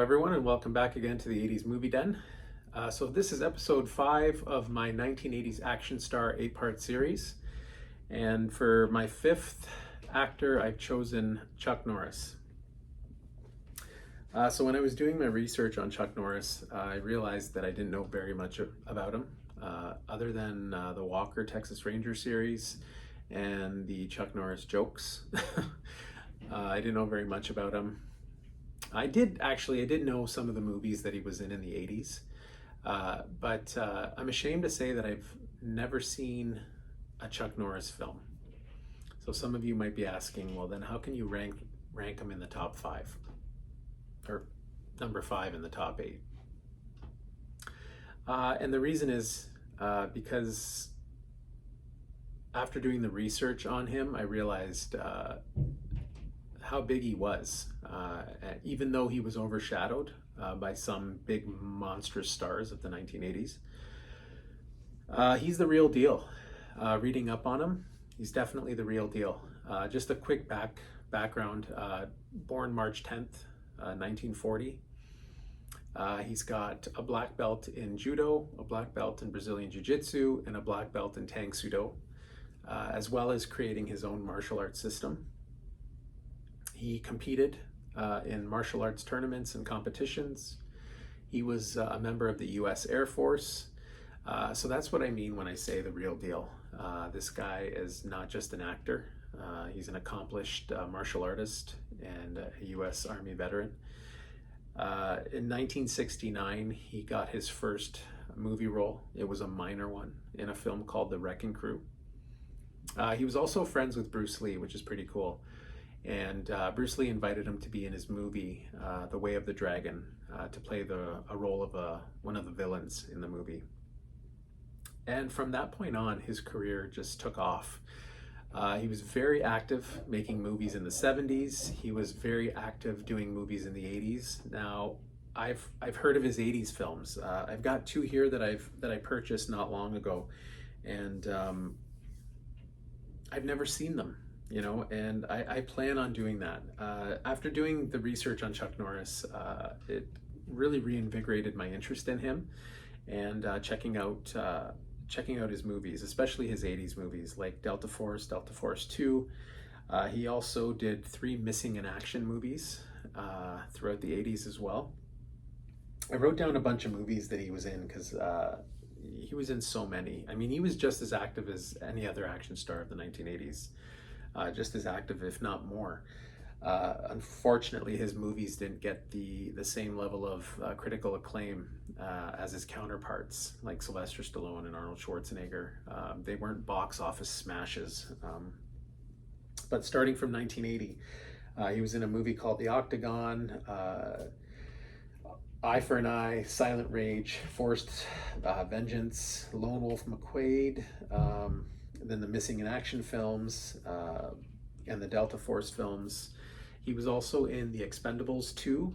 everyone, and welcome back again to the 80s Movie Den. So this is episode 5 of my 1980s action star 8-part series. And for my 5th actor, I've chosen Chuck Norris. So when I was doing my research on Chuck Norris, I realized that I didn't know very much about him, other than the Walker Texas Ranger series and the Chuck Norris jokes. I didn't know very much about him. I did know some of the movies that he was in the 80s, but I'm ashamed to say that I've never seen a Chuck Norris film. So some of you might be asking, well, then how can you rank him in the top 5? Or number 5 in the top 8? And the reason is because after doing the research on him, I realized how big he was, even though he was overshadowed by some big monstrous stars of the 1980s. He's the real deal. Reading up on him, he's definitely the real deal. Just a quick background, born March 10th, 1940. He's got a black belt in judo, a black belt in Brazilian jiu-jitsu, and a black belt in Tang Sudo, as well as creating his own martial arts system. He competed in martial arts tournaments and competitions. He was a member of the US Air Force. So that's what I mean when I say the real deal. This guy is not just an actor. He's an accomplished martial artist and a US Army veteran. In 1969, he got his first movie role. It was a minor one in a film called The Wrecking Crew. He was also friends with Bruce Lee, which is pretty cool. And Bruce Lee invited him to be in his movie, The Way of the Dragon, to play a role of one of the villains in the movie. And from that point on, his career just took off. He was very active making movies in the 70s. He was very active doing movies in the 80s. Now, I've heard of his 80s films. I've got 2 here that I purchased not long ago, and I've never seen them. And I plan on doing that. After doing the research on Chuck Norris, it really reinvigorated my interest in him and checking out his movies, especially his 80s movies like Delta Force 2. He also did 3 missing in action movies throughout the 80s as well. I wrote down a bunch of movies that he was in because he was in so many. I mean, he was just as active as any other action star of the 1980s. Just as active, if not more. Unfortunately, his movies didn't get the same level of critical acclaim as his counterparts, like Sylvester Stallone and Arnold Schwarzenegger. They weren't box office smashes. But starting from 1980, he was in a movie called The Octagon, Eye for an Eye, Silent Rage, Forced Vengeance, Lone Wolf McQuade, then the Missing in Action films, and the Delta Force films. He was also in The Expendables 2.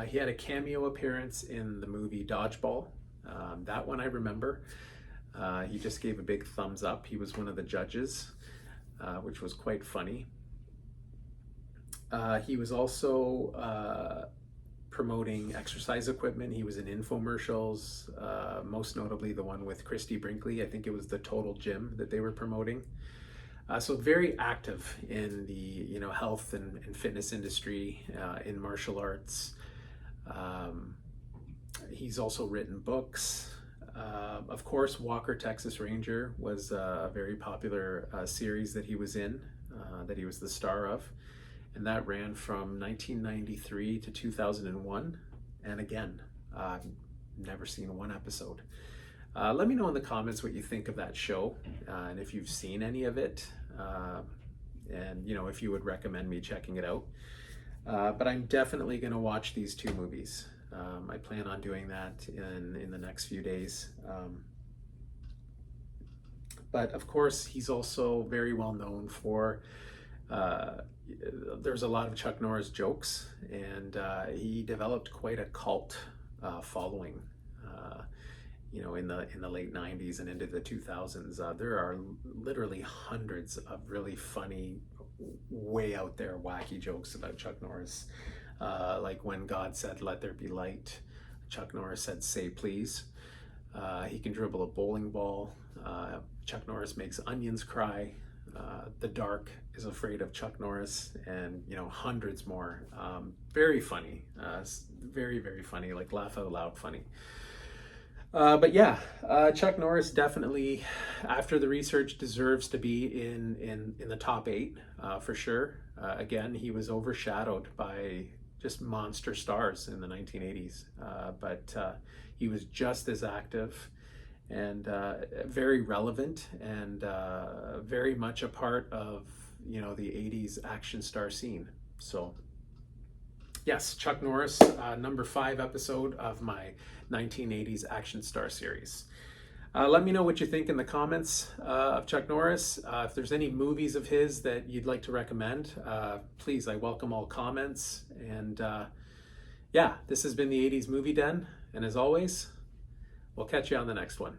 He had a cameo appearance in the movie Dodgeball. That one I remember. He just gave a big thumbs up. He was one of the judges, which was quite funny. He was also promoting exercise equipment. He was in infomercials, most notably the one with Christy Brinkley. I think it was the Total Gym that they were promoting. So very active in the health and fitness industry, in martial arts. He's also written books. Of course, Walker Texas Ranger was a very popular series that he was in, that he was the star of. And that ran from 1993 to 2001. And again, never seen one episode. Let me know in the comments what you think of that show, and if you've seen any of it, and if you would recommend me checking it out. But I'm definitely going to watch these 2 movies. I plan on doing that in the next few days. But of course, he's also very well known for there's a lot of Chuck Norris jokes, and he developed quite a cult following. In the late 90s and into the 2000s, there are literally hundreds of really funny, way out there, wacky jokes about Chuck Norris. like when God said, "Let there be light," Chuck Norris said, "Say please." He can dribble a bowling ball. Chuck Norris makes onions cry. The Dark is afraid of Chuck Norris, and hundreds more. Very funny, very, very funny, like laugh out loud funny. But yeah, Chuck Norris definitely, after the research, deserves to be in the top 8 for sure. Again, he was overshadowed by just monster stars in the 1980s, but he was just as active and very relevant and very much a part of the 80s action star scene. So yes, Chuck Norris, number 5 episode of my 1980s action star series. Let me know what you think in the comments of Chuck Norris. If there's any movies of his that you'd like to recommend, please, I welcome all comments. And yeah, this has been the 80s Movie Den. And as always, we'll catch you on the next one.